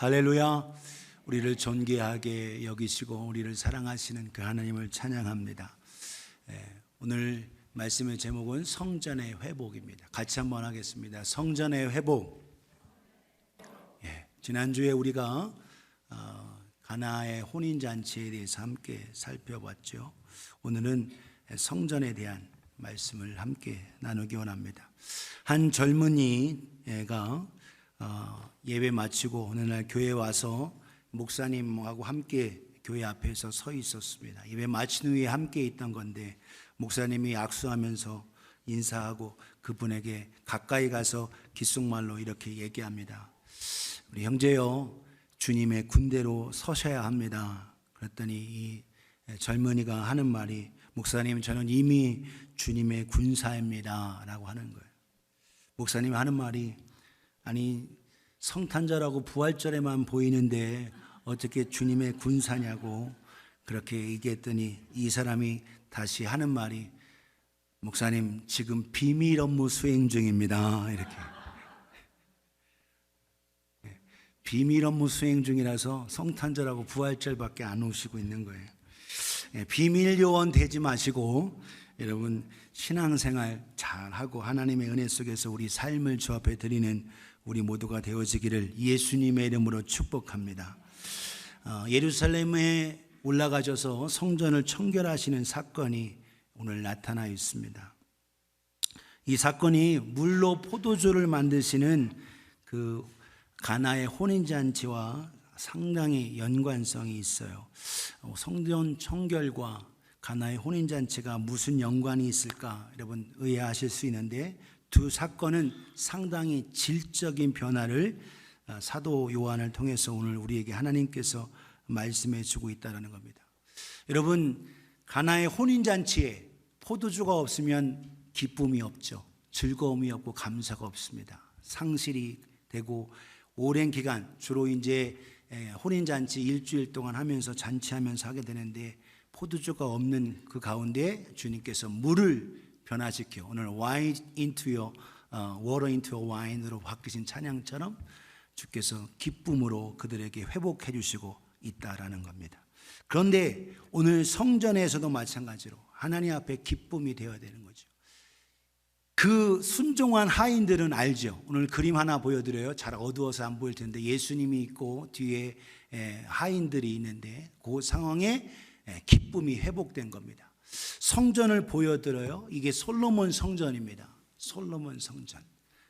할렐루야. 우리를 존귀하게 여기시고 우리를 사랑하시는 그 하나님을 찬양합니다. 오늘 말씀의 제목은 성전의 회복입니다. 같이 한번 하겠습니다. 성전의 회복. 지난주에 우리가 가나의 혼인잔치에 대해서 함께 살펴봤죠. 오늘은 성전에 대한 말씀을 함께 나누기 원합니다. 한 젊은이가 예배 마치고 어느 날 교회에 와서 목사님하고 함께 교회 앞에서 서 있었습니다. 예배 마친 후에 함께 있던 건데 목사님이 악수하면서 인사하고 그분에게 가까이 가서 귓속말로 이렇게 얘기합니다. 우리 형제요, 주님의 군대로 서셔야 합니다. 그랬더니 이 젊은이가 하는 말이, 목사님, 저는 이미 주님의 군사입니다 라고 하는 거예요. 목사님이 하는 말이, 아니 성탄절하고 부활절에만 보이는데 어떻게 주님의 군사냐고 그렇게 얘기했더니 이 사람이 다시 하는 말이, 목사님 지금 비밀 업무 수행 중입니다. 이렇게 비밀 업무 수행 중이라서 성탄절하고 부활절밖에 안 오시고 있는 거예요. 비밀 요원 되지 마시고 여러분 신앙생활 잘하고 하나님의 은혜 속에서 우리 삶을 주 앞에 드리는 우리 모두가 되어지기를 예수님의 이름으로 축복합니다. 예루살렘에 올라가셔서 성전을 청결하시는 사건이 오늘 나타나 있습니다. 이 사건이 물로 포도주를 만드시는 그 가나의 혼인잔치와 상당히 연관성이 있어요. 성전 청결과 가나의 혼인잔치가 무슨 연관이 있을까 여러분 의아하실 수 있는데, 두 사건은 상당히 질적인 변화를 사도 요한을 통해서 오늘 우리에게 하나님께서 말씀해 주고 있다는 겁니다. 여러분, 가나의 혼인잔치에 포도주가 없으면 기쁨이 없죠. 즐거움이 없고 감사가 없습니다. 상실이 되고 오랜 기간, 주로 이제 혼인잔치 일주일 동안 하면서 잔치하면서 하게 되는데, 포도주가 없는 그 가운데 주님께서 물을 변화시켜 오늘 wine into your water into a wine으로 바뀌신 찬양처럼 주께서 기쁨으로 그들에게 회복해 주시고 있다라는 겁니다. 그런데 오늘 성전에서도 마찬가지로 하나님 앞에 기쁨이 되어야 되는 거죠. 그 순종한 하인들은 알죠. 오늘 그림 하나 보여드려요. 잘 어두워서 안 보일 텐데 예수님이 있고 뒤에 하인들이 있는데 그 상황에 기쁨이 회복된 겁니다. 성전을 보여드려요. 이게 솔로몬 성전입니다. 솔로몬 성전.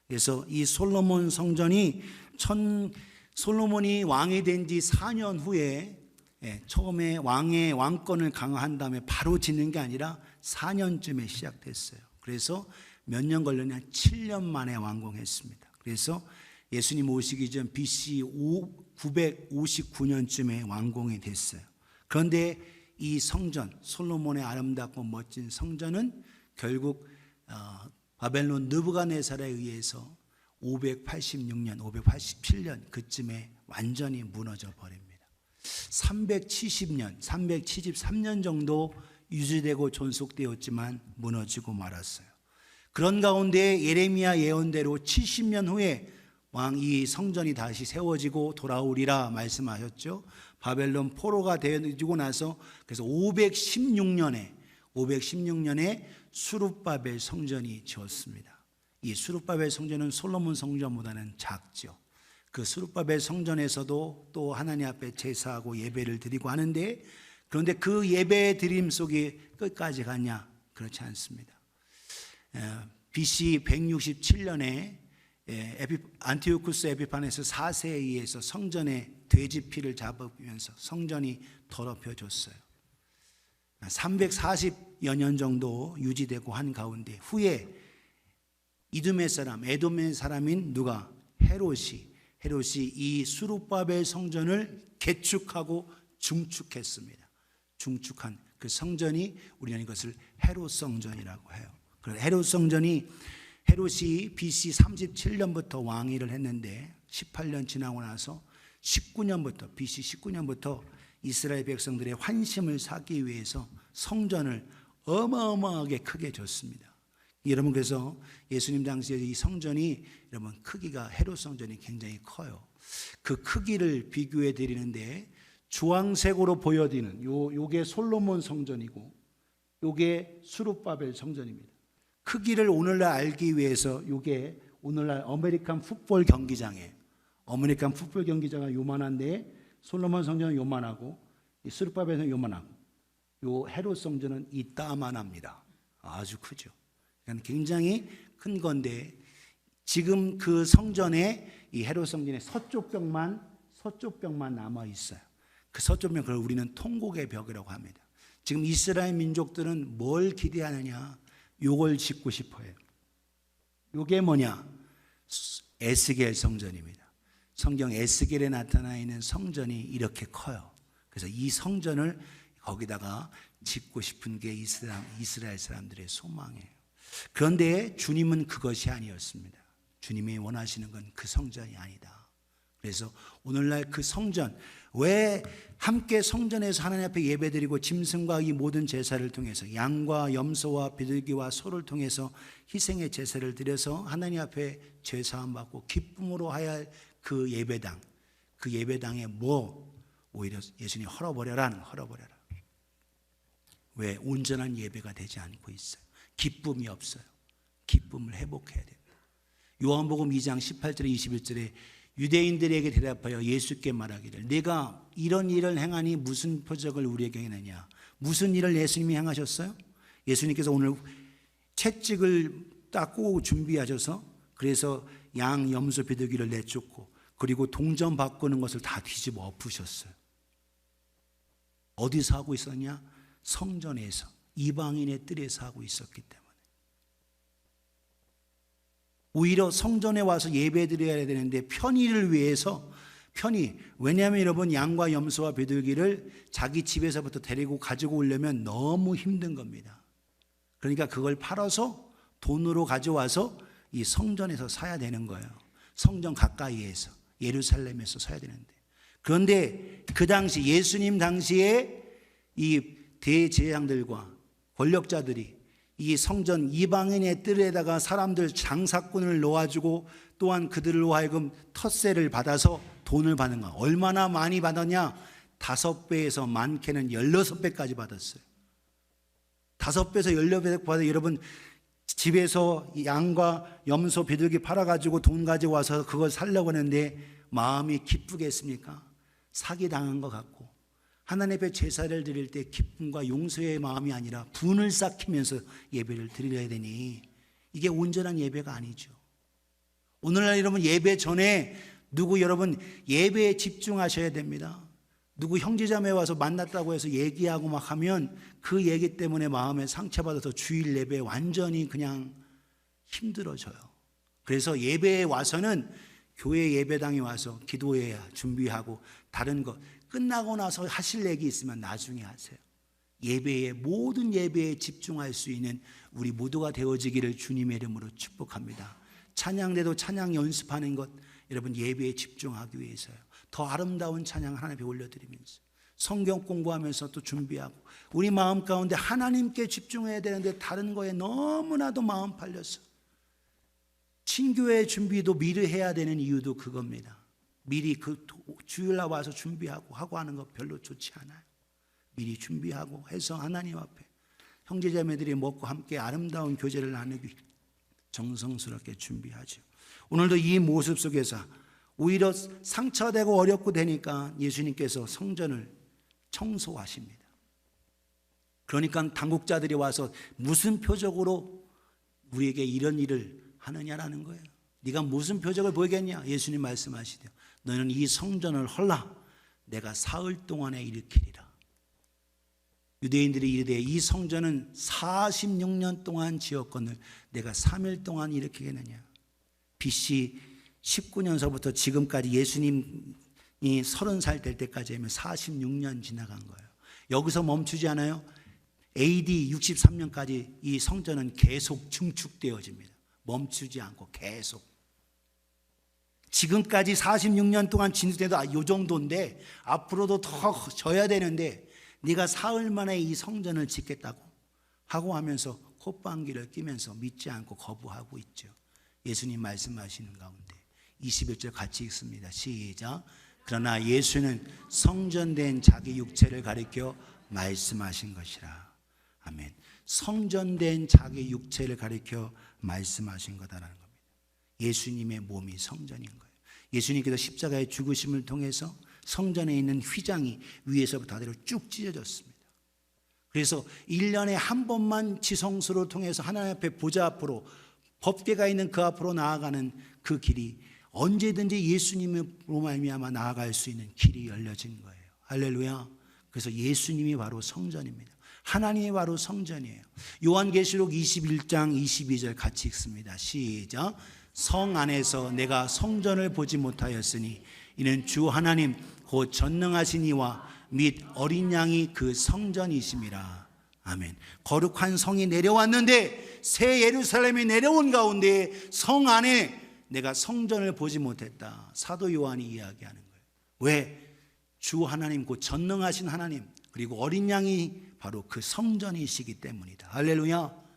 그래서 이 솔로몬 성전이 솔로몬이 왕이 된 지 4년 후에 처음에 왕의 왕권을 강화한 다음에 바로 짓는 게 아니라 4년쯤에 시작됐어요. 그래서 몇 년 걸렸냐? 7년 만에 완공했습니다. 그래서 예수님 오시기 전 BC 959년쯤에 완공이 됐어요. 그런데 이 성전, 솔로몬의 아름답고 멋진 성전은 결국 바벨론 느부갓네살에 의해서 586년, 587년 그쯤에 완전히 무너져 버립니다. 373년 정도 유지되고 존속되었지만 무너지고 말았어요. 그런 가운데 예레미야 예언대로 70년 후에 이 성전이 다시 세워지고 돌아오리라 말씀하셨죠. 바벨론 포로가 되어지고 나서 그래서 516년에 수룹바벨 성전이 지었습니다. 이 수룹바벨 성전은 솔로몬 성전보다는 작죠. 그 수룹바벨 성전에서도 또 하나님 앞에 제사하고 예배를 드리고 하는데, 그런데 그 예배 드림 속에 끝까지 가냐? 그렇지 않습니다. BC 167년에 안티오쿠스 에피파네스 4세에 의해서 성전에 돼지 피를 잡으면서 성전이 더럽혀졌어요. 340여 년 정도 유지되고 한 가운데 후에 이두메 사람, 에돔의 사람인 누가? 헤롯이 이 수룹바벨 성전을 개축하고 중축했습니다. 중축한 그 성전이 우리는 이것을 헤롯 성전이라고 해요. 헤롯 성전이 헤롯이 BC 37년부터 왕위를 했는데 18년 지나고 나서 19년부터 BC 19년부터 이스라엘 백성들의 환심을 사기 위해서 성전을 어마어마하게 크게 줬습니다. 여러분, 그래서 예수님 당시에 이 성전이 여러분 크기가 헤롯 성전이 굉장히 커요. 그 크기를 비교해 드리는데 주황색으로 보여지는 요게 솔로몬 성전이고 요게 수룹바벨 성전입니다. 크기를 오늘날 알기 위해서 요게 오늘날 아메리칸 풋볼 경기장이에요. 아메리칸 풋볼 경기장은 요만한데 솔로몬 성전은 요만하고 이 수룹바벨은 요만하고 요 헤롯 성전은 이따만합니다. 아주 크죠. 그러니까 굉장히 큰 건데 지금 그 성전에 이 헤롯 성전의 서쪽 벽만 남아 있어요. 그 서쪽 벽, 그걸 우리는 통곡의 벽이라고 합니다. 지금 이스라엘 민족들은 뭘 기대하느냐? 요걸 짓고 싶어 해요. 요게 뭐냐? 에스겔 성전입니다. 성경 에스겔에 나타나 있는 성전이 이렇게 커요. 그래서 이 성전을 거기다가 짓고 싶은 게 이스라엘 사람들의 소망이에요. 그런데 주님은 그것이 아니었습니다. 주님이 원하시는 건 그 성전이 아니다. 그래서 오늘날 그 성전, 왜 함께 성전에서 하나님 앞에 예배드리고 짐승과 이 모든 제사를 통해서 양과 염소와 비둘기와 소를 통해서 희생의 제사를 드려서 하나님 앞에 죄사함 받고 기쁨으로 하야 할 그 예배당, 그 예배당에 오히려 예수님 헐어버려라. 왜? 온전한 예배가 되지 않고 있어요. 기쁨이 없어요. 기쁨을 회복해야 됩니다. 요한복음 2장 18절에 21절에 유대인들에게 대답하여 예수께 말하기를 내가 이런 일을 행하니 무슨 표적을 우리에게 행하느냐. 무슨 일을 예수님이 행하셨어요? 예수님께서 오늘 채찍을 닦고 준비하셔서 그래서 양, 염소, 비둘기를 내쫓고 그리고 동전 바꾸는 것을 다 뒤집어 엎으셨어요. 어디서 하고 있었냐? 성전에서, 이방인의 뜰에서 하고 있었기 때문에. 오히려 성전에 와서 예배드려야 되는데 편의를 위해서, 왜냐하면 여러분 양과 염소와 비둘기를 자기 집에서부터 데리고 가지고 오려면 너무 힘든 겁니다. 그러니까 그걸 팔아서 돈으로 가져와서 이 성전에서 사야 되는 거예요. 성전 가까이에서, 예루살렘에서 사야 되는데. 그런데 그 당시 예수님 당시에 이 대제사장들과 권력자들이 이 성전 이방인의 뜰에다가 사람들 장사꾼을 놓아주고 또한 그들로 하여금 텃세를 받아서 돈을 받는 거야. 얼마나 많이 받았냐? 5배에서 많게는 16배까지 받았어요. 5배에서 16배 받아. 여러분 집에서 양과 염소 비둘기 팔아가지고 돈 가지고 와서 그걸 살려고 하는데 마음이 기쁘겠습니까? 사기당한 것 같고 하나님 앞에 제사를 드릴 때 기쁨과 용서의 마음이 아니라 분을 삭히면서 예배를 드려야 되니 이게 온전한 예배가 아니죠. 오늘날 여러분 예배 전에 여러분 예배에 집중하셔야 됩니다. 누구 형제자매 와서 만났다고 해서 얘기하고 막 하면 그 얘기 때문에 마음에 상처받아서 주일 예배에 완전히 그냥 힘들어져요. 그래서 예배에 와서는 교회 예배당에 와서 기도해야 준비하고 다른 것 끝나고 나서 하실 얘기 있으면 나중에 하세요. 모든 예배에 집중할 수 있는 우리 모두가 되어지기를 주님의 이름으로 축복합니다. 찬양대도 찬양 연습하는 것 여러분 예배에 집중하기 위해서요. 더 아름다운 찬양 하나님께 올려드리면서 성경 공부하면서 또 준비하고 우리 마음 가운데 하나님께 집중해야 되는데 다른 거에 너무나도 마음 팔려서 친교회 준비도 미리 해야 되는 이유도 그겁니다. 미리 그 주일날 와서 준비하고 하는 거 별로 좋지 않아요. 미리 준비하고 해서 하나님 앞에 형제자매들이 먹고 함께 아름다운 교제를 나누기 정성스럽게 준비하죠. 오늘도 이 모습 속에서 오히려 상처되고 어렵고 되니까 예수님께서 성전을 청소하십니다. 그러니까 당국자들이 와서 무슨 표적으로 우리에게 이런 일을 하느냐라는 거예요. 네가 무슨 표적을 보이겠냐? 예수님 말씀하시대요. 너는 이 성전을 헐라 내가 사흘 동안에 일으키리라. 유대인들이 이르되 이 성전은 46년 동안 지었거늘 내가 3일 동안 일으키겠느냐. BC 19년서부터 지금까지 예수님이 30살 될 때까지 하면 46년 지나간 거예요. 여기서 멈추지 않아요. AD 63년까지 이 성전은 계속 증축되어집니다. 멈추지 않고 계속. 지금까지 46년 동안 진행돼도 이 정도인데 앞으로도 더 져야 되는데 네가 사흘 만에 이 성전을 짓겠다고 하고 하면서 콧방귀를 끼면서 믿지 않고 거부하고 있죠. 예수님 말씀하시는 가운데 21절 같이 읽습니다. 시작. 그러나 예수는 성전된 자기 육체를 가리켜 말씀하신 것이라. 아멘. 성전된 자기 육체를 가리켜 말씀하신 거다라는 겁니다. 예수님의 몸이 성전인 거예요. 예수님께서 십자가의 죽으심을 통해서 성전에 있는 휘장이 위에서부터 아래로 쭉 찢어졌습니다. 그래서 1년에 한 번만 지성소를 통해서 하나님 앞에 보좌 앞으로, 법궤가 있는 그 앞으로 나아가는 그 길이 언제든지 예수님으로 말미암아 나아갈 수 있는 길이 열려진 거예요. 할렐루야. 그래서 예수님이 바로 성전입니다. 하나님이 바로 성전이에요. 요한계시록 21장 22절 같이 읽습니다. 시작. 성 안에서 내가 성전을 보지 못하였으니 이는 주 하나님 곧 전능하신 이와 및 어린 양이 그 성전이심이라. 아멘. 거룩한 성이 내려왔는데 새 예루살렘이 내려온 가운데 성 안에 내가 성전을 보지 못했다. 사도 요한이 이야기하는 거예요. 왜? 주 하나님 곧 전능하신 하나님 그리고 어린 양이 바로 그 성전이시기 때문이다. 할렐루야.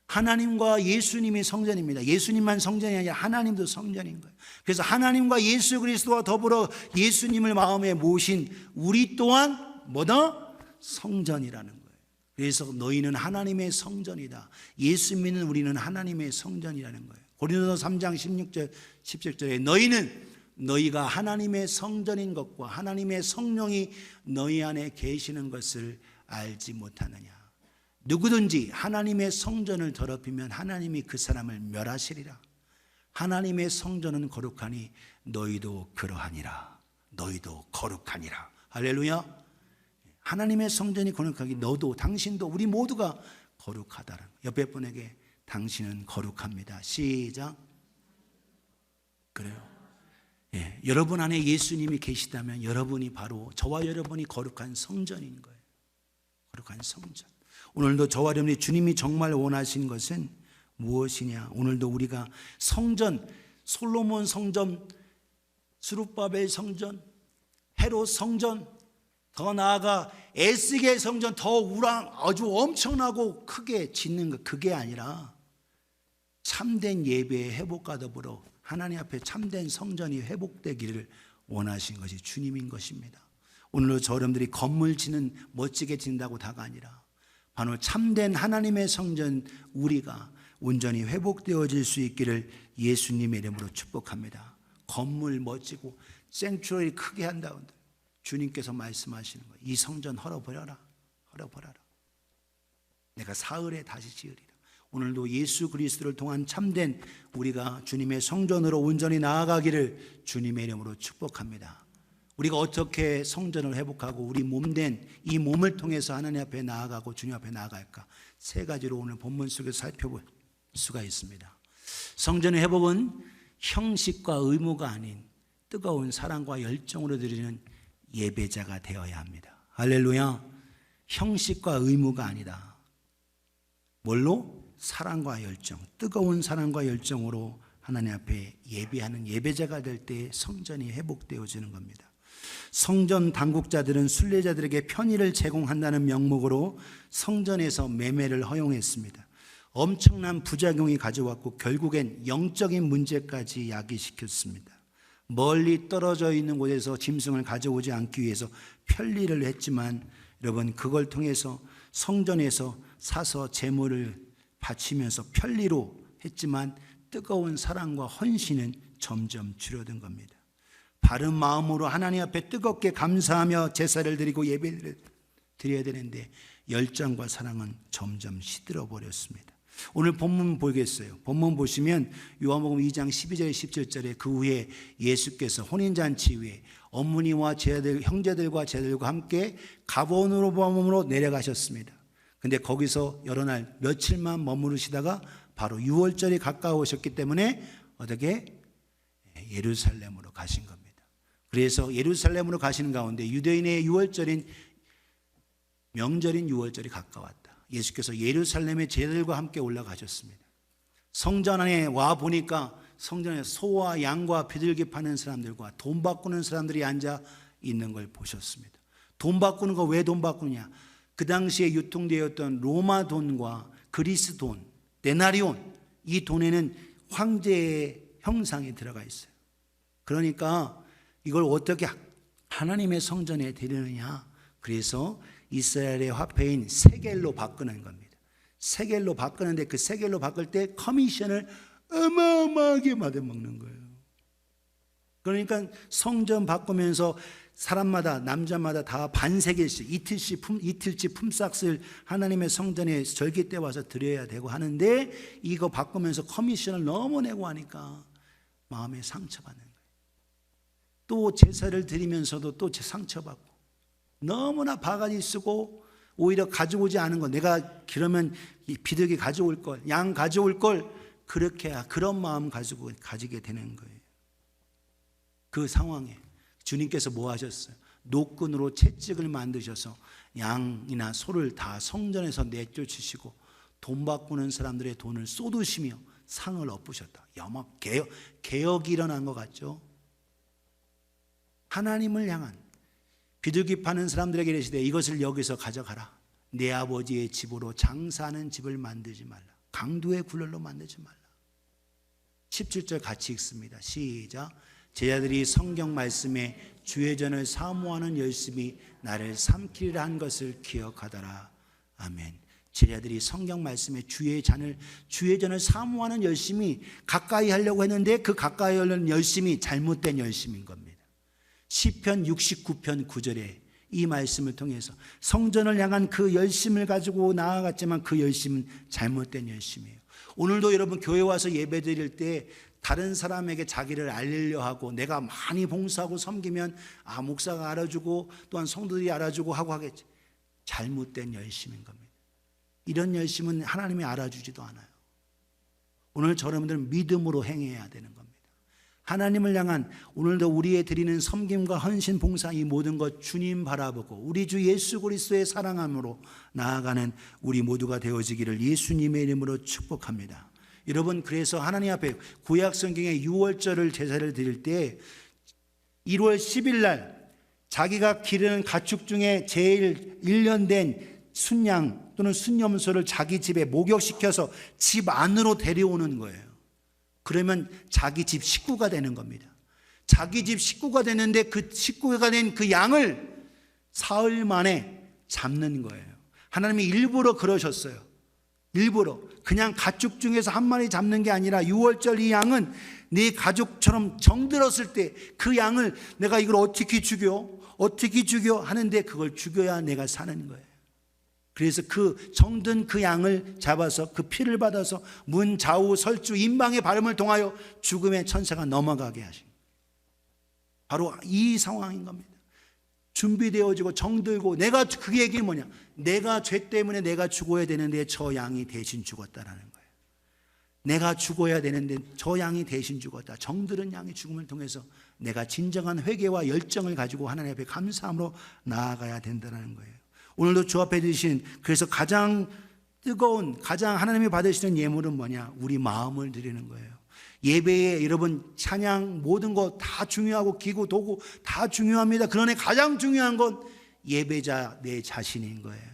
하나님과 예수님이 성전입니다. 예수님만 성전이 아니라 하나님도 성전인 거예요. 그래서 하나님과 예수 그리스도와 더불어 예수님을 마음에 모신 우리 또한 뭐다? 성전이라는 거예요. 그래서 너희는 하나님의 성전이다. 예수 믿는 우리는 하나님의 성전이라는 거예요. 고린도서 3장 16절 17절에 너희는 너희가 하나님의 성전인 것과 하나님의 성령이 너희 안에 계시는 것을 알지 못하느냐. 누구든지 하나님의 성전을 더럽히면 하나님이 그 사람을 멸하시리라. 하나님의 성전은 거룩하니 너희도 그러하니라. 너희도 거룩하니라. 할렐루야. 하나님의 성전이 거룩하기 너도 당신도 우리 모두가 거룩하다라는 거예요. 옆에 분에게 당신은 거룩합니다. 시작. 그래요. 예, 여러분 안에 예수님이 계시다면 여러분이 바로 저와 여러분이 거룩한 성전인 거예요. 거룩한 성전. 오늘도 저와 여러분이 주님이 정말 원하신 것은 무엇이냐? 오늘도 우리가 성전, 솔로몬 성전, 스룹바벨 성전, 헤롯 성전, 더 나아가 에스겔 성전 더 아주 엄청나고 크게 짓는 것, 그게 아니라 참된 예배의 회복과 더불어 하나님 앞에 참된 성전이 회복되기를 원하신 것이 주님인 것입니다. 오늘도 저 여러분들이 건물 짓는 멋지게 짓는다고 다가 아니라 바로 참된 하나님의 성전 우리가 온전히 회복되어질 수 있기를 예수님의 이름으로 축복합니다. 건물 멋지고 생츄어리 크게 한다고 주님께서 말씀하시는 거예요. 이 성전 헐어버려라. 헐어버려라. 내가 사흘에 다시 지으리라. 오늘도 예수 그리스도를 통한 참된 우리가 주님의 성전으로 온전히 나아가기를 주님의 이름으로 축복합니다. 우리가 어떻게 성전을 회복하고 우리 몸된 이 몸을 통해서 하나님 앞에 나아가고 주님 앞에 나아갈까? 세 가지로 오늘 본문 속에서 살펴볼 수가 있습니다. 성전의 회복은 형식과 의무가 아닌 뜨거운 사랑과 열정으로 드리는 예배자가 되어야 합니다. 할렐루야. 형식과 의무가 아니다. 뭘로? 사랑과 열정, 뜨거운 사랑과 열정으로 하나님 앞에 예배하는 예배자가 될 때 성전이 회복되어지는 겁니다. 성전 당국자들은 순례자들에게 편의를 제공한다는 명목으로 성전에서 매매를 허용했습니다. 엄청난 부작용이 가져왔고 결국엔 영적인 문제까지 야기시켰습니다. 멀리 떨어져 있는 곳에서 짐승을 가져오지 않기 위해서 편리를 했지만 여러분 그걸 통해서 성전에서 사서 제물을 바치면서 편리로 했지만 뜨거운 사랑과 헌신은 점점 줄어든 겁니다. 바른 마음으로 하나님 앞에 뜨겁게 감사하며 제사를 드리고 예배를 드려야 되는데 열정과 사랑은 점점 시들어 버렸습니다. 오늘 본문 보겠어요. 본문 보시면 요한복음 2장 12절 17절에 그 후에 예수께서 혼인잔치 후에 어머니와 형제들과 제자들과 함께 가버나움으로 내려가셨습니다. 근데 거기서 여러 날 며칠만 머무르시다가 바로 6월절이 가까우셨기 때문에 어떻게 예루살렘으로 가신 겁니다. 그래서 예루살렘으로 가시는 가운데 유대인의 6월절인 명절인 6월절이 가까웠다. 예수께서 예루살렘의 제자들과 함께 올라가셨습니다. 성전 안에 와 보니까 성전에 소와 양과 비둘기 파는 사람들과 돈 바꾸는 사람들이 앉아 있는 걸 보셨습니다. 돈 바꾸는 거 왜 돈 바꾸느냐? 그 당시에 유통되었던 로마 돈과 그리스 돈, 데나리온, 이 돈에는 황제의 형상이 들어가 있어요. 그러니까 이걸 어떻게 하나님의 성전에 드리느냐, 그래서 이스라엘의 화폐인 세겔로 바꾸는 겁니다. 세겔로 바꾸는데 그 세겔로 바꿀 때 커미션을 어마어마하게 받아먹는 거예요. 그러니까 성전 바꾸면서 사람마다, 남자마다 다 반세겔씩, 이틀치 품삯을 하나님의 성전에 절기 때 와서 드려야 되고 하는데, 이거 바꾸면서 커미션을 너무 내고 하니까 마음에 상처받는 거예요. 또 제사를 드리면서도 또 상처받고, 너무나 바가지 쓰고 오히려 가져오지 않은 거, 내가 그러면 비둘기 가져올 걸, 양 가져올 걸, 그렇게 그런 마음 가지게 되는 거예요. 그 상황에 주님께서 뭐 하셨어요? 노끈으로 채찍을 만드셔서 양이나 소를 다 성전에서 내쫓으시고 돈 바꾸는 사람들의 돈을 쏟으시며 상을 엎으셨다. 개혁이 일어난 것 같죠? 하나님을 향한, 비둘기 파는 사람들에게 이르시되 이것을 여기서 가져가라. 내 아버지의 집으로 장사하는 집을 만들지 말라. 강도의 굴ler로 만들지 말라. 17절 같이 읽습니다. 시작. 제자들이 성경 말씀에 주의 전을 사모하는 열심이 나를 삼키리라 한 것을 기억하더라. 아멘. 제자들이 성경 말씀에 주의 전을 사모하는 열심이 가까이 하려고 했는데, 그 가까이 하려는 열심이 잘못된 열심인 겁니다. 시편 69편 9절에 이 말씀을 통해서 성전을 향한 그 열심을 가지고 나아갔지만 그 열심은 잘못된 열심이에요. 오늘도 여러분 교회 와서 예배 드릴 때 다른 사람에게 자기를 알리려 하고, 내가 많이 봉사하고 섬기면 목사가 알아주고 또한 성도들이 알아주고 하고 하겠지. 잘못된 열심인 겁니다. 이런 열심은 하나님이 알아주지도 않아요. 오늘 여러분들은 믿음으로 행해야 되는 겁니다. 하나님을 향한, 오늘도 우리의 드리는 섬김과 헌신, 봉사, 이 모든 것 주님 바라보고 우리 주 예수 그리스도의 사랑함으로 나아가는 우리 모두가 되어지기를 예수님의 이름으로 축복합니다. 여러분, 그래서 하나님 앞에 구약 성경의 유월절을 제사를 드릴 때 1월 10일 날 자기가 기르는 가축 중에 제일 1년 된 순양 또는 순염소를 자기 집에 목욕시켜서 집 안으로 데려오는 거예요. 그러면 자기 집 식구가 되는 겁니다. 자기 집 식구가 되는데 그 식구가 된 그 양을 사흘 만에 잡는 거예요. 하나님이 일부러 그러셨어요. 일부러 그냥 가축 중에서 한 마리 잡는 게 아니라 유월절 이 양은 네 가족처럼 정들었을 때 그 양을 내가 이걸 어떻게 죽여 하는데 그걸 죽여야 내가 사는 거예요. 그래서 그 정든 그 양을 잡아서 그 피를 받아서 문 좌우 설주 임방의 발음을 통하여 죽음의 천사가 넘어가게 하신, 바로 이 상황인 겁니다. 준비되어지고 정들고, 내가, 그 얘기는 뭐냐, 내가 죄 때문에 내가 죽어야 되는데 저 양이 대신 죽었다라는 거예요. 내가 죽어야 되는데 저 양이 대신 죽었다. 정들은 양의 죽음을 통해서 내가 진정한 회개와 열정을 가지고 하나님 앞에 감사함으로 나아가야 된다는 거예요. 오늘도 주 앞에 드리신, 그래서 가장 뜨거운, 가장 하나님이 받으시는 예물은 뭐냐? 우리 마음을 드리는 거예요. 예배에 여러분 찬양 모든 거 다 중요하고 기구 도구 다 중요합니다. 그러나 가장 중요한 건 예배자 내 자신인 거예요.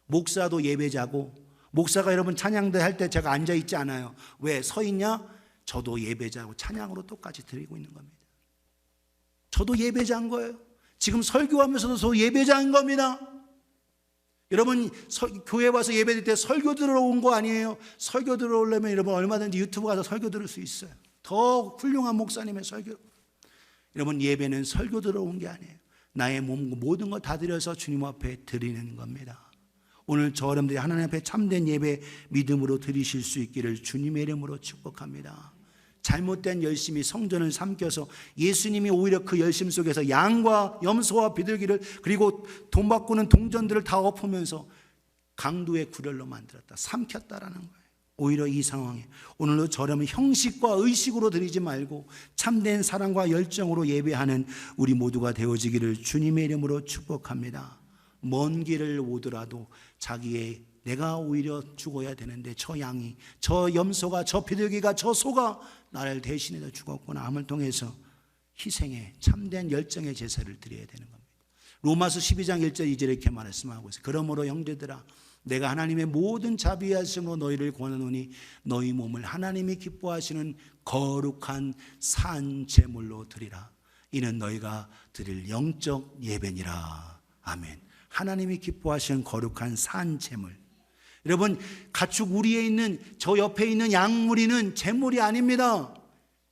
목사도 예배자고, 목사가 여러분 찬양대 할 때 제가 앉아 있지 않아요. 왜 서 있냐? 저도 예배자고 찬양으로 똑같이 드리고 있는 겁니다. 저도 예배자인 거예요. 지금 설교하면서도 저 예배자인 겁니다. 여러분 교회 와서 예배 드릴 때 설교 들어온 거 아니에요. 설교 들어오려면 여러분 얼마든지 유튜브 가서 설교 들을 수 있어요. 더 훌륭한 목사님의 설교. 여러분 예배는 설교 들어온 게 아니에요. 나의 몸 모든 거 다 드려서 주님 앞에 드리는 겁니다. 오늘 저 여러분들이 하나님 앞에 참된 예배 믿음으로 드리실 수 있기를 주님의 이름으로 축복합니다. 잘못된 열심이 성전을 삼켜서 예수님이 오히려 그 열심 속에서 양과 염소와 비둘기를 그리고 돈 바꾸는 동전들을 다 엎으면서 강도의 굴ler로 만들었다, 삼켰다라는 거예요. 오히려 이 상황에 오늘도 저라면 형식과 의식으로 드리지 말고 참된 사랑과 열정으로 예배하는 우리 모두가 되어지기를 주님의 이름으로 축복합니다. 먼 길을 오더라도 자기의 내가 오히려 죽어야 되는데 저 양이, 저 염소가, 저 비둘기가, 저 소가 나를 대신해서 죽었구나 함을 통해서 희생의 참된 열정의 제사를 드려야 되는 겁니다. 로마서 12장 1절 2절에 이렇게 말씀하고 있어요. 그러므로 형제들아 내가 하나님의 모든 자비하심으로 너희를 권하노니 너희 몸을 하나님이 기뻐하시는 거룩한 산 제물로 드리라. 이는 너희가 드릴 영적 예배니라. 아멘. 하나님이 기뻐하시는 거룩한 산 제물. 여러분, 가축 우리에 있는 저 옆에 있는 양무리는 제물이 아닙니다.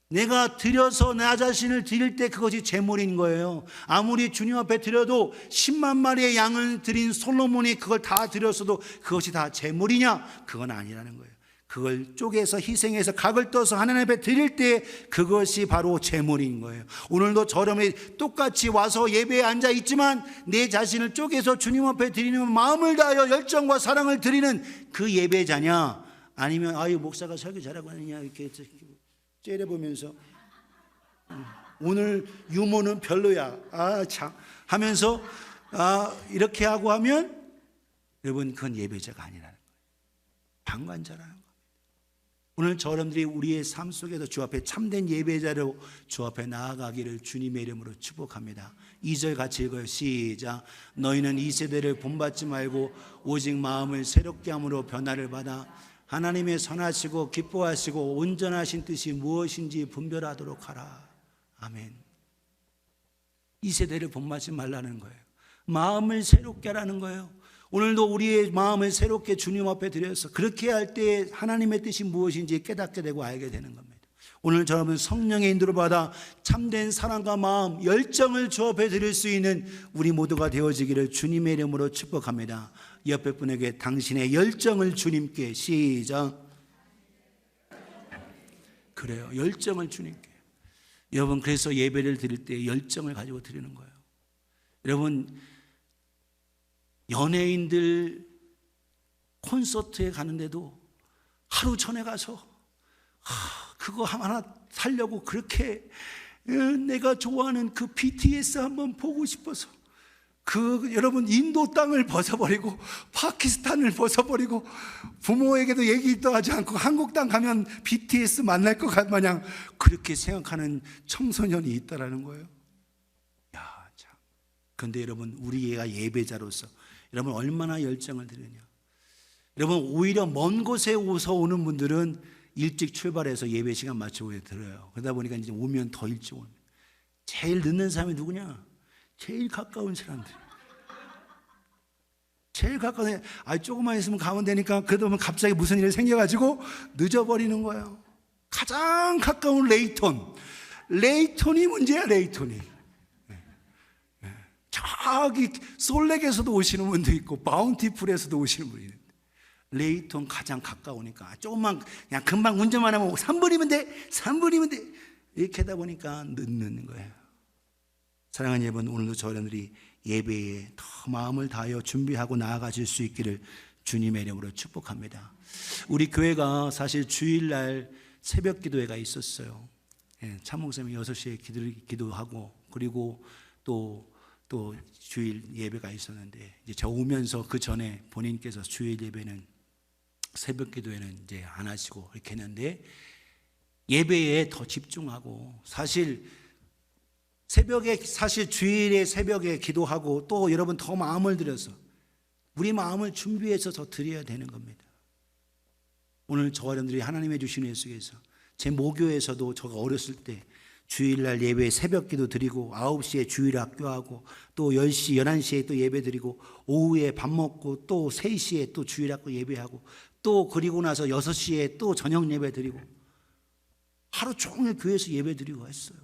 내가 드려서 나 자신을 드릴 때 그것이 제물인 거예요. 아무리 주님 앞에 드려도 10만 마리의 양을 드린 솔로몬이 그걸 다 드렸어도 그것이 다 제물이냐? 그건 아니라는 거예요. 그걸 쪼개서 희생해서 각을 떠서 하나님 앞에 드릴 때 그것이 바로 제물인 거예요. 오늘도 저렴이 똑같이 와서 예배에 앉아 있지만 내 자신을 쪼개서 주님 앞에 드리는 마음을 다하여 열정과 사랑을 드리는 그 예배자냐? 아니면 아유 목사가 설교 잘하고 하느냐 이렇게 째려보면서 오늘 유머는 별로야 참 하면서 이렇게 하고 하면 여러분 그건 예배자가 아니라는 거예요. 방관자라는 거예요. 오늘 저러분들이 우리의 삶 속에서 주 앞에 참된 예배자로 주 앞에 나아가기를 주님의 이름으로 축복합니다. 2절 같이 읽어요. 시작. 너희는 이 세대를 본받지 말고 오직 마음을 새롭게 함으로 변화를 받아 하나님의 선하시고 기뻐하시고 온전하신 뜻이 무엇인지 분별하도록 하라. 아멘. 이 세대를 본받지 말라는 거예요. 마음을 새롭게 하라는 거예요. 오늘도 우리의 마음을 새롭게 주님 앞에 드려서 그렇게 할 때 하나님의 뜻이 무엇인지 깨닫게 되고 알게 되는 겁니다. 오늘 여러분 성령의 인도를 받아 참된 사랑과 마음, 열정을 주 앞에 드릴 수 있는 우리 모두가 되어지기를 주님의 이름으로 축복합니다. 옆에 분에게 당신의 열정을 주님께 시작. 그래요. 열정을 주님께. 여러분 그래서 예배를 드릴 때 열정을 가지고 드리는 거예요. 여러분 연예인들 콘서트에 가는데도 하루 전에 가서 그거 하나 살려고 그렇게 내가 좋아하는 그 BTS 한번 보고 싶어서 여러분 인도 땅을 벗어버리고 파키스탄을 벗어버리고 부모에게도 얘기도 하지 않고 한국 땅 가면 BTS 만날 것 마냥 그렇게 생각하는 청소년이 있다라는 거예요. 야, 참. 그런데 여러분 우리가 예배자로서 여러분 얼마나 열정을 드리냐. 여러분 오히려 먼 곳에 오는 분들은 일찍 출발해서 예배 시간 맞추고 들어요. 그러다 보니까 이제 오면 더 일찍 옵니다. 제일 늦는 사람이 누구냐? 제일 가까운 사람들. 제일 가까운 조금만 있으면 가면 되니까 그러다 갑자기 무슨 일이 생겨가지고 늦어버리는 거예요. 가장 가까운 레이톤이 문제야. 레이톤이 저기 솔렉에서도 오시는 분도 있고 바운티풀에서도 오시는 분이 있는데 레이톤 가장 가까우니까 조금만 그냥 금방 운전만 하면 3분이면 돼 이렇게 하다 보니까 늦는 거예요. 사랑하는 여러분, 오늘도 저희들이 예배에 더 마음을 다하여 준비하고 나아가실 수 있기를 주님의 이름으로 축복합니다. 우리 교회가 사실 주일날 새벽 기도회가 있었어요. 참목사님이 6시에 기도하고 그리고 또 주일 예배가 있었는데 이제 저 오면서 그 전에 본인께서 주일 예배는 새벽 기도회는 이제 안 하시고 이렇게 했는데 예배에 더 집중하고 사실 주일에 새벽에 기도하고 또 여러분 더 마음을 들여서 우리 마음을 준비해서 더 드려야 되는 겁니다. 오늘 저와 여러분들이 하나님의 주신 일 속에서 제 모교에서도 제가 어렸을 때 주일날 예배 새벽 기도 드리고 9시에 주일 학교하고 또 10시, 11시에 또 예배 드리고 오후에 밥 먹고 또 3시에 또 주일 학교 예배하고 또 그리고 나서 6시에 또 저녁 예배 드리고 하루 종일 교회에서 예배 드리고 했어요.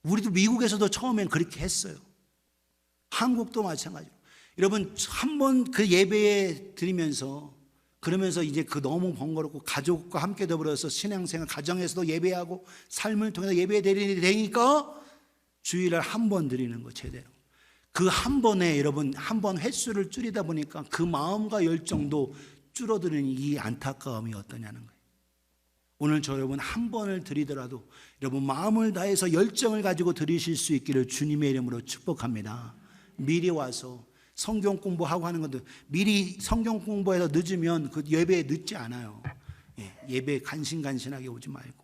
우리도 미국에서도 처음엔 그렇게 했어요. 한국도 마찬가지로. 여러분 한번 그 예배에 드리면서 그러면서 이제 그 너무 번거롭고 가족과 함께 더불어서 신앙생활 가정에서도 예배하고 삶을 통해서 예배 드리게 되니까 주일날 한 번 드리는 거 제대로. 그 한 번에 여러분 한 번 횟수를 줄이다 보니까 그 마음과 열정도 줄어드는 이 안타까움이 어떠냐는 거예요. 오늘 저 여러분 한 번을 드리더라도 여러분 마음을 다해서 열정을 가지고 드리실 수 있기를 주님의 이름으로 축복합니다. 미리 와서 성경 공부하고 하는 것도 미리 성경 공부해서 늦으면 그 예배에 늦지 않아요. 예배에 간신간신하게 오지 말고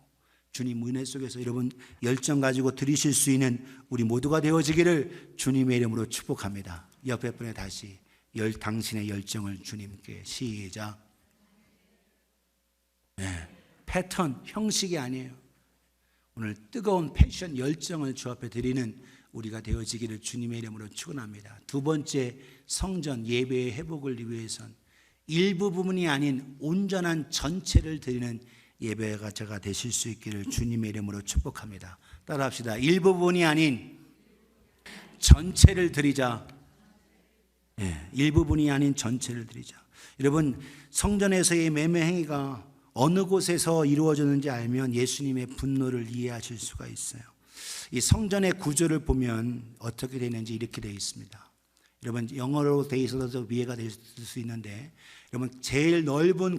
주님 은혜 속에서 여러분 열정 가지고 드리실 수 있는 우리 모두가 되어지기를 주님의 이름으로 축복합니다. 옆에 분에 다시 당신의 열정을 주님께 시작. 네, 패턴, 형식이 아니에요. 오늘 뜨거운 패션, 열정을 주 앞에 드리는 우리가 되어지기를 주님의 이름으로 축원합니다. 두 번째, 성전 예배의 회복을 위해선 일부 부분이 아닌 온전한 전체를 드리는 예배가 제가 되실 수 있기를 주님의 이름으로 축복합니다. 따라합시다. 일부 부분이 아닌 전체를 드리자. 일부분이 아닌 전체를 드리자. 여러분, 성전에서의 매매 행위가 어느 곳에서 이루어졌는지 알면 예수님의 분노를 이해하실 수가 있어요. 이 성전의 구조를 보면 어떻게 되는지 이렇게 되어 있습니다. 여러분, 영어로 되어 있어서 이해가 될 수 있는데, 여러분, 제일 넓은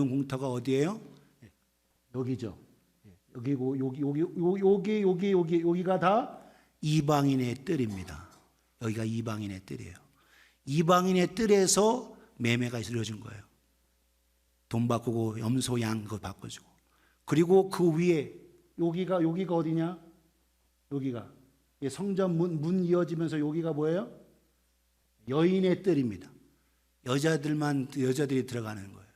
공터가 어디예요? 여기죠. 여기가 다 이방인의 뜰입니다. 여기가 이방인의 뜰이에요. 이방인의 뜰에서 매매가 이루어진 거예요. 돈 바꾸고 염소 양 그거 바꿔주고. 그리고 그 위에 여기가 어디냐? 여기가 성전 문 이어지면서 여기가 뭐예요? 여인의 뜰입니다. 여자들이 들어가는 거예요.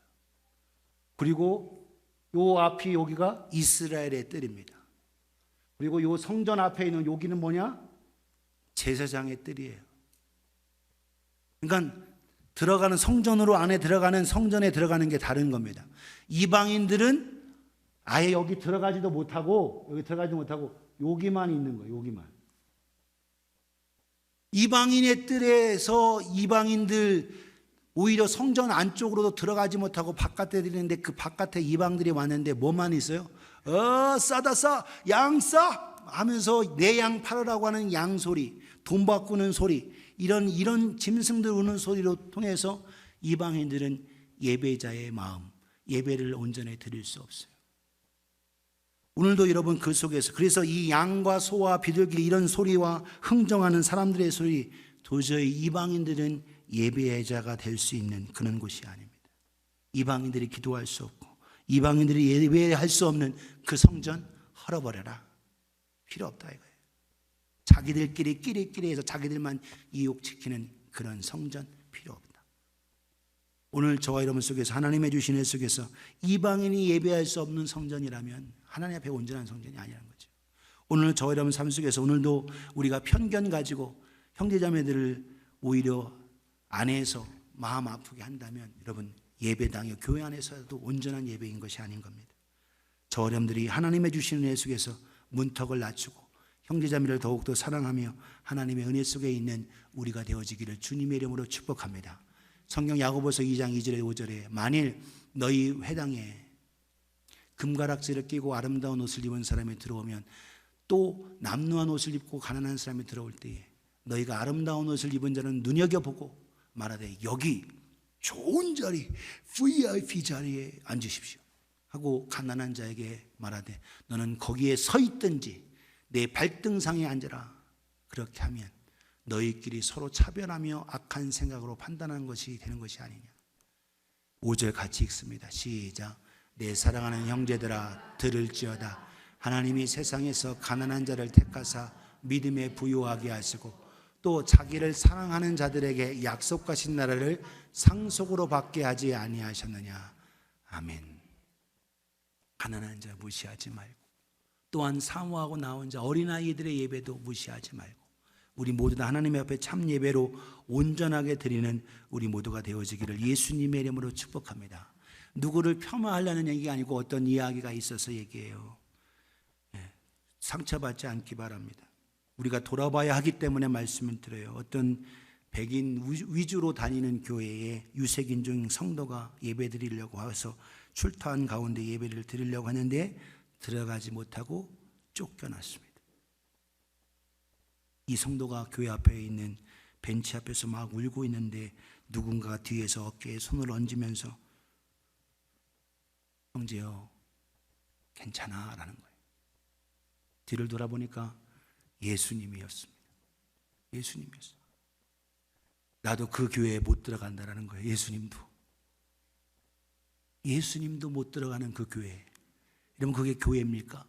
그리고 요 앞이 여기가 이스라엘의 뜰입니다. 그리고 요 성전 앞에 있는 여기는 뭐냐? 제사장의 뜰이에요. 그러니까 들어가는 성전으로 안에 들어가는 성전에 들어가는 게 다른 겁니다. 이방인들은 아예 여기 들어가지도 못하고 여기만 있는 거예요. 여기만. 이방인의 뜰에서 이방인들 오히려 성전 안쪽으로도 들어가지 못하고 바깥에 드리는데 그 바깥에 이방들이 왔는데 뭐만 있어요? 싸다 싸, 양 싸 하면서 내 양 팔으라고 하는 양 소리, 돈 바꾸는 소리, 이런 짐승들 우는 소리로 통해서 이방인들은 예배자의 마음, 예배를 온전히 드릴 수 없어요. 오늘도 여러분 그 속에서 그래서 이 양과 소와 비둘기 이런 소리와 흥정하는 사람들의 소리, 도저히 이방인들은 예배자가 될 수 있는 그런 곳이 아닙니다. 이방인들이 기도할 수 없고 이방인들이 예배할 수 없는 그 성전 헐어버려라. 필요 없다 이거예요. 자기들끼리 해서 자기들만 이욕시키는 그런 성전 필요 없다. 오늘 저와 여러분 속에서 하나님의 주신 애 속에서 이방인이 예배할 수 없는 성전이라면 하나님 앞에 온전한 성전이 아니라는 거죠. 오늘 저와 여러분 삶 속에서 오늘도 우리가 편견 가지고 형제자매들을 오히려 안에서 마음 아프게 한다면 여러분 예배당이 교회 안에서도 온전한 예배인 것이 아닌 겁니다. 저 여러분들이 하나님의 주시는 은혜 속에서 문턱을 낮추고 형제자매를 더욱더 사랑하며 하나님의 은혜 속에 있는 우리가 되어지기를 주님의 이름으로 축복합니다. 성경 야고보서 2장 2절에 5절에 만일 너희 회당에 금가락지를 끼고 아름다운 옷을 입은 사람이 들어오면 또 남루한 옷을 입고 가난한 사람이 들어올 때에 너희가 아름다운 옷을 입은 자는 눈여겨보고 말하되 여기 좋은 자리 VIP 자리에 앉으십시오 하고 가난한 자에게 말하되 너는 거기에 서 있든지 내 발등상에 앉아라. 그렇게 하면 너희끼리 서로 차별하며 악한 생각으로 판단하는 것이 되는 것이 아니냐. 5절 같이 읽습니다. 시작. 내 사랑하는 형제들아 들을지어다. 하나님이 세상에서 가난한 자를 택하사 믿음에 부유하게 하시고 또 자기를 사랑하는 자들에게 약속하신 나라를 상속으로 받게 하지 아니하셨느냐. 아멘. 가난한 자 무시하지 말고 또한 사모하고 나온 자 어린아이들의 예배도 무시하지 말고 우리 모두 다 하나님의 앞에 참 예배로 온전하게 드리는 우리 모두가 되어지기를 예수님의 이름으로 축복합니다. 누구를 폄하하려는 얘기가 아니고 어떤 이야기가 있어서 얘기해요. 상처받지 않기 바랍니다. 우리가 돌아봐야 하기 때문에 말씀을 드려요. 어떤 백인 위주로 다니는 교회에 유색인종 성도가 예배 드리려고 해서 출타한 가운데 예배를 드리려고 하는데 들어가지 못하고 쫓겨났습니다. 이 성도가 교회 앞에 있는 벤치 앞에서 막 울고 있는데 누군가 뒤에서 어깨에 손을 얹으면서 형제요 괜찮아 라는 거예요. 뒤를 돌아보니까 예수님이었습니다. 예수님이었어요. 나도 그 교회에 못 들어간다라는 거예요. 예수님도 못 들어가는 그 교회. 여러분, 그게 교회입니까?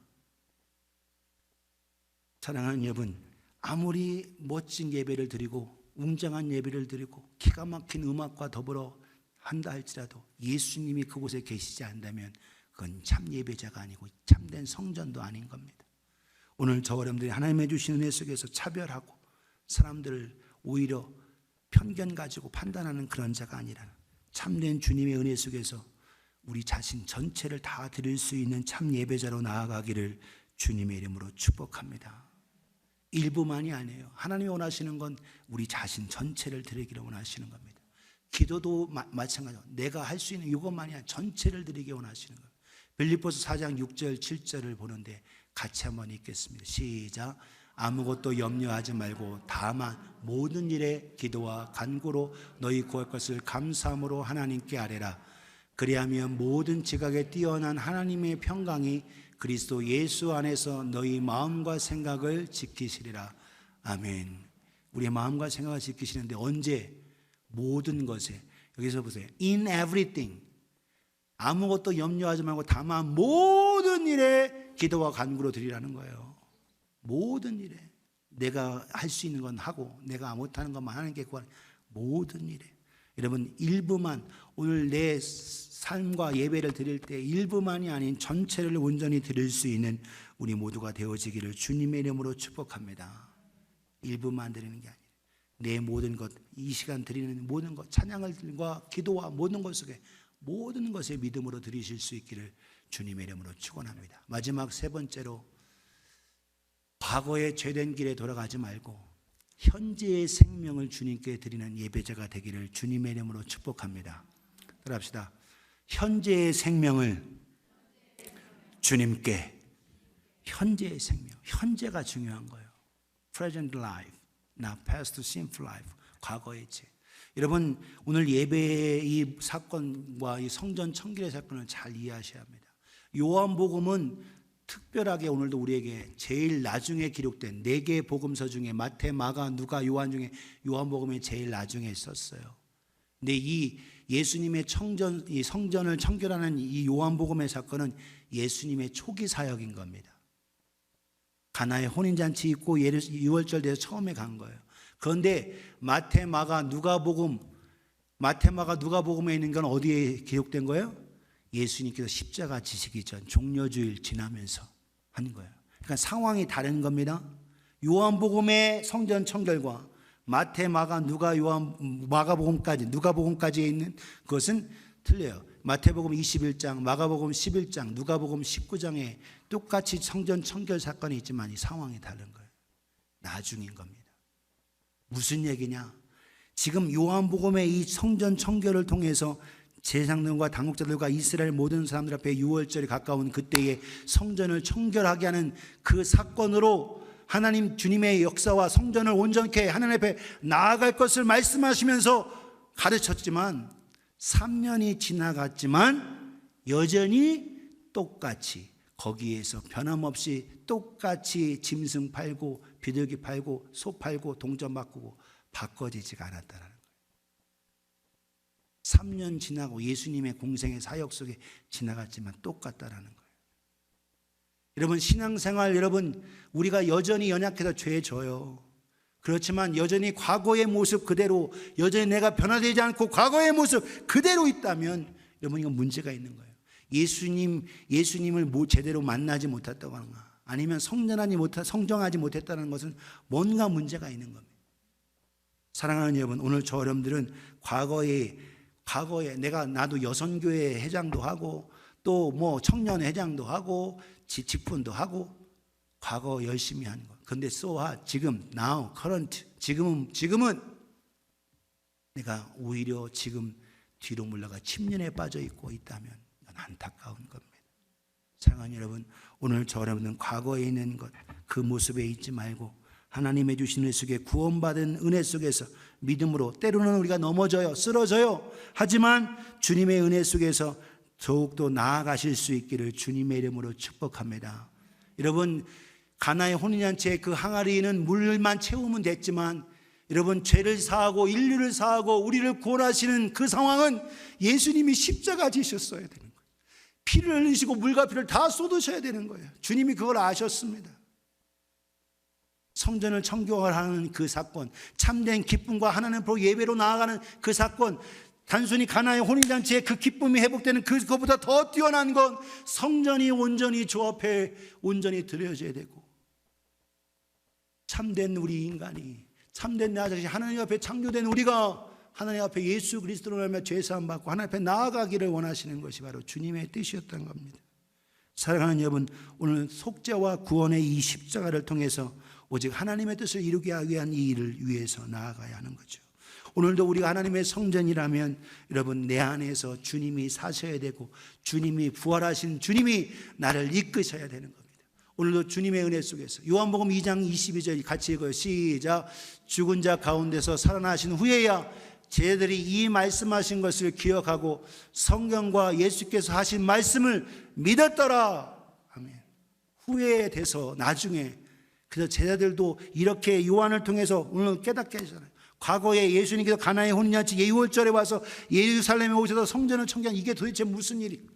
사랑하는 여러분, 아무리 멋진 예배를 드리고 웅장한 예배를 드리고 기가 막힌 음악과 더불어 한다 할지라도 예수님이 그곳에 계시지 않다면 그건 참 예배자가 아니고 참된 성전도 아닌 겁니다. 오늘 저 여러분들이 하나님의 주신 은혜 속에서 차별하고 사람들을 오히려 편견 가지고 판단하는 그런 자가 아니라 참된 주님의 은혜 속에서 우리 자신 전체를 다 드릴 수 있는 참 예배자로 나아가기를 주님의 이름으로 축복합니다. 일부만이 아니에요. 하나님이 원하시는 건 우리 자신 전체를 드리기를 원하시는 겁니다. 기도도 마찬가지로 내가 할 수 있는 이것만이 아니라 전체를 드리기 원하시는 거예요. 빌립보서 4장 6절 7절을 보는데 같이 한번 읽겠습니다. 시작. 아무것도 염려하지 말고 다만 모든 일에 기도와 간구로 너희 구할 것을 감사함으로 하나님께 아뢰라. 그리하면 모든 지각에 뛰어난 하나님의 평강이 그리스도 예수 안에서 너희 마음과 생각을 지키시리라. 아멘. 우리의 마음과 생각을 지키시는데 언제? 모든 것에. 여기서 보세요. In everything. 아무것도 염려하지 말고 다만 모든 일에 기도와 간구로 드리라는 거예요. 모든 일에. 내가 할 수 있는 건 하고 내가 못하는 것만 하는 게 구하는 모든 일에. 여러분, 일부만, 오늘 내 삶과 예배를 드릴 때 일부만이 아닌 전체를 온전히 드릴 수 있는 우리 모두가 되어지기를 주님의 이름으로 축복합니다. 일부만 드리는 게 아니라 내 모든 것, 이 시간 드리는 모든 것, 찬양과 기도와 모든 것 속에 모든 것에 믿음으로 드리실 수 있기를 주님의 이름으로 축원합니다. 마지막 세 번째로, 과거의 죄된 길에 돌아가지 말고 현재의 생명을 주님께 드리는 예배자가 되기를 주님의 이름으로 축복합니다. 따라합시다. 현재의 생명을 주님께. 현재의 생명, 현재가 중요한 거예요. Present life, not past sinful life. 과거의 죄. 여러분, 오늘 예배의 이 사건과 이 성전 청결의 사건을 잘 이해하셔야 합니다. 요한복음은 특별하게 오늘도 우리에게 제일 나중에 기록된 4개의 복음서 중에 마태, 마가, 누가, 요한 중에 요한복음이 제일 나중에 썼어요. 근데 이 예수님의 이 성전을 청결하는 이 요한복음의 사건은 예수님의 초기 사역인 겁니다. 가나의 혼인잔치 있고 유월절 돼서 처음에 간 거예요. 그런데 마태, 마가, 누가복음에 있는 건 어디에 기록된 거예요? 예수님께서 십자가 지시기 전 종려주일 지나면서 한 거예요. 그러니까 상황이 다른 겁니다. 요한복음의 성전 청결과 마태, 마가, 누가복음까지에 있는 것은 틀려요. 마태복음 21장, 마가복음 11장, 누가복음 19장에 똑같이 성전 청결 사건이 있지만 이 상황이 다른 거예요. 나중인 겁니다. 무슨 얘기냐? 지금 요한복음의 이 성전 청결을 통해서 제사장들과 당국자들과 이스라엘 모든 사람들 앞에 유월절이 가까운 그때에 성전을 청결하게 하는 그 사건으로 하나님 주님의 역사와 성전을 온전케 하나님 앞에 나아갈 것을 말씀하시면서 가르쳤지만 3년이 지나갔지만 여전히 똑같이 거기에서 변함없이 똑같이 짐승 팔고 비둘기 팔고 소 팔고 동전 바꾸고 바꿔지지가 않았다는 거예요. 3년 지나고 예수님의 공생의 사역 속에 지나갔지만 똑같다라는 거예요. 여러분, 신앙생활, 여러분, 우리가 여전히 연약해서 죄에 져요. 그렇지만 여전히 과거의 모습 그대로, 여전히 내가 변화되지 않고 과거의 모습 그대로 있다면 여러분, 이건 문제가 있는 거예요. 예수님을 제대로 만나지 못했다거나 아니면 성정하지 못했다는 것은 뭔가 문제가 있는 겁니다. 사랑하는 여러분, 오늘 저 여러분들은 과거에 나도 여선교회 회장도 하고 또 뭐 청년 회장도 하고 직분도 하고 과거 열심히 하는 거. 근데 지금 now current 지금은 내가 오히려 지금 뒤로 물러가 침륜에 빠져 있고 있다면 이건 안타까운 겁니다. 사랑하는 여러분, 오늘 저 여러분은 과거에 있는 것 그 모습에 있지 말고 하나님의 주신 은혜 속에 구원받은 은혜 속에서 믿음으로, 때로는 우리가 넘어져요, 쓰러져요. 하지만 주님의 은혜 속에서 더욱더 나아가실 수 있기를 주님의 이름으로 축복합니다. 여러분, 가나의 혼인잔치의 그 항아리는 물만 채우면 됐지만 여러분, 죄를 사하고 인류를 사하고 우리를 구원하시는 그 상황은 예수님이 십자가 지셨어야 되는 거예요. 피를 흘리시고 물과 피를 다 쏟으셔야 되는 거예요. 주님이 그걸 아셨습니다. 성전을 청결하는 그 사건, 참된 기쁨과 하나님 앞으로 예배로 나아가는 그 사건, 단순히 가나의 혼인잔치에 그 기쁨이 회복되는 그것보다 더 뛰어난 건 성전이 온전히 주 앞에 온전히 드려져야 되고, 참된 우리 인간이, 참된 나 자신이 하나님 앞에 창조된 우리가 하나님 앞에 예수 그리스도로 말미암아 죄사함 받고 하나님 앞에 나아가기를 원하시는 것이 바로 주님의 뜻이었던 겁니다. 사랑하는 여러분, 오늘 속죄와 구원의 이 십자가를 통해서 오직 하나님의 뜻을 이루기 위한 이 일을 위해서 나아가야 하는 거죠. 오늘도 우리가 하나님의 성전이라면 여러분, 내 안에서 주님이 사셔야 되고 주님이 부활하신 주님이 나를 이끄셔야 되는 겁니다. 오늘도 주님의 은혜 속에서 요한복음 2장 22절 같이 읽어요. 시작. 죽은 자 가운데서 살아나신 후에야 쟤들이 이 말씀하신 것을 기억하고 성경과 예수께서 하신 말씀을 믿었더라. 아멘. 후회돼서 나중에, 그래서 제자들도 이렇게 요한을 통해서 오늘 깨닫게 하잖아요. 과거에 예수님께서 가나의 혼인잔치 예유월절에 와서 예루살렘에 오셔서 성전을 청결한 이게 도대체 무슨 일이?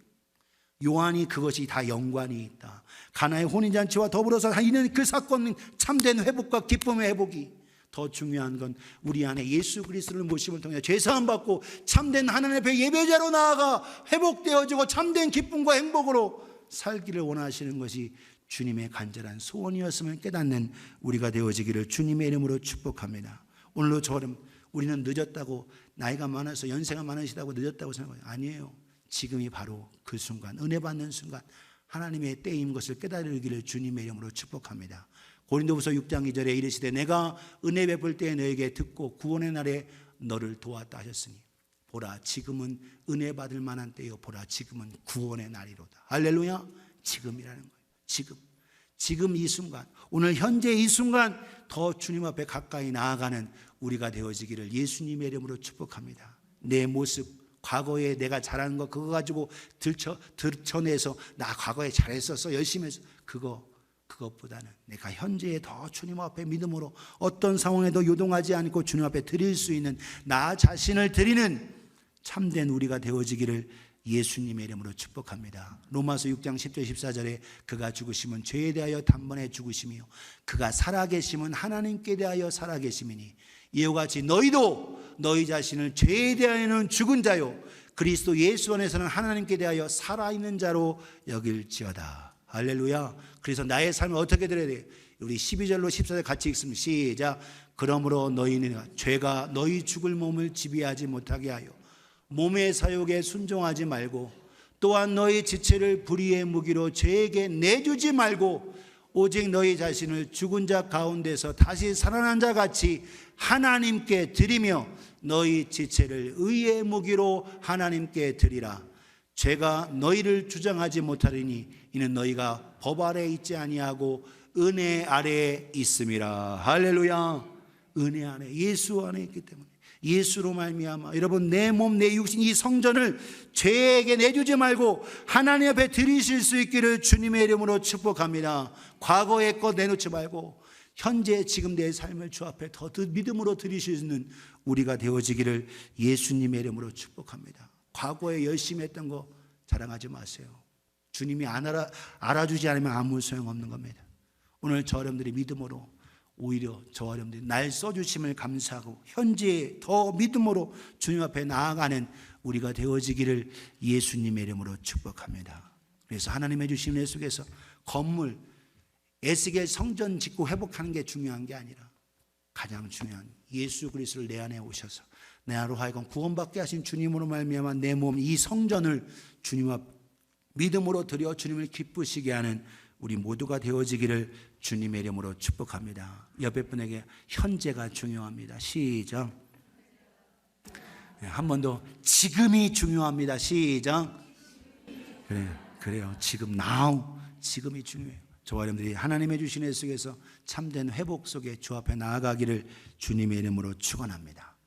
요한이 그것이 다 연관이 있다. 가나의 혼인잔치와 더불어서 이는 그 사건은 참된 회복과 기쁨의 회복이, 더 중요한 건 우리 안에 예수 그리스도를 모심을 통해 죄사함 받고 참된 하나님 앞에 예배자로 나아가 회복되어지고 참된 기쁨과 행복으로 살기를 원하시는 것이 주님의 간절한 소원이었음을 깨닫는 우리가 되어지기를 주님의 이름으로 축복합니다. 오늘도 저처럼 우리는 늦었다고, 나이가 많아서 연세가 많으시다고 늦었다고 생각해요. 아니에요. 지금이 바로 그 순간, 은혜 받는 순간, 하나님의 때인 것을 깨달으기를 주님의 이름으로 축복합니다. 고린도후서 6장 2절에 이르시되 내가 은혜 베풀 때에 너에게 듣고 구원의 날에 너를 도왔다 하셨으니 보라 지금은 은혜 받을 만한 때요, 보라 지금은 구원의 날이로다. 할렐루야. 지금이라는 거예요. 지금 이 순간, 오늘 현재 이 순간 더 주님 앞에 가까이 나아가는 우리가 되어지기를 예수님의 이름으로 축복합니다. 내 모습, 과거에 내가 잘한 거 그거 가지고 들춰내서 나 과거에 잘했었어, 열심히 해서, 그것보다는 내가 현재에 더 주님 앞에 믿음으로 어떤 상황에도 요동하지 않고 주님 앞에 드릴 수 있는 나 자신을 드리는 참된 우리가 되어지기를 예수님의 이름으로 축복합니다. 로마서 6장 10절 14절에 그가 죽으심은 죄에 대하여 단번에 죽으심이요 그가 살아계심은 하나님께 대하여 살아계심이니 이와 같이 너희도 너희 자신을 죄에 대하여는 죽은 자요 그리스도 예수 안에서는 하나님께 대하여 살아있는 자로 여길지어다. 할렐루야. 그래서 나의 삶을 어떻게 드려야 돼요? 우리 12절로 14절 같이 읽습니다. 시작. 그러므로 너희는 죄가 너희 죽을 몸을 지배하지 못하게 하여 몸의 사욕에 순종하지 말고 또한 너희 지체를 불의의 무기로 죄에게 내주지 말고 오직 너희 자신을 죽은 자 가운데서 다시 살아난 자 같이 하나님께 드리며 너희 지체를 의의 무기로 하나님께 드리라. 죄가 너희를 주장하지 못하리니 이는 너희가 법 아래에 있지 아니하고 은혜 아래에 있음이라. 할렐루야. 은혜 안에, 예수 안에 있기 때문에, 예수로 말미암아 여러분 내 몸 내 육신 이 성전을 죄에게 내주지 말고 하나님 앞에 드리실 수 있기를 주님의 이름으로 축복합니다. 과거의 것 내놓지 말고 현재 지금 내 삶을 주 앞에 더 믿음으로 드리실 수 있는 우리가 되어지기를 예수님의 이름으로 축복합니다. 과거에 열심히 했던 거 자랑하지 마세요. 주님이 알아주지 않으면 아무 소용없는 겁니다. 오늘 저 여러분들이 믿음으로 오히려 저 여러분들이 날 써주심을 감사하고 현재에 더 믿음으로 주님 앞에 나아가는 우리가 되어지기를 예수님의 이름으로 축복합니다. 그래서 하나님의 주신 은혜 속에서 건물 애쓰게 성전 짓고 회복하는 게 중요한 게 아니라 가장 중요한 예수 그리스도를 내 안에 오셔서 내 안으로 하여금 구원받게 하신 주님으로 말미암아 내 몸 이 성전을 주님 앞 믿음으로 드려 주님을 기쁘시게 하는 우리 모두가 되어지기를 주님의 이름으로 축복합니다. 옆에 분에게 현재가 중요합니다. 시작. 한 번 더 지금이 중요합니다. 시작. 그래요. 지금 now 지금이 중요해요. 저와 여러분들이 하나님의 주신 애 속에서 참된 회복 속에 주 앞에 나아가기를 주님의 이름으로 축원합니다.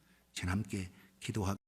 함께 기도하겠습니다.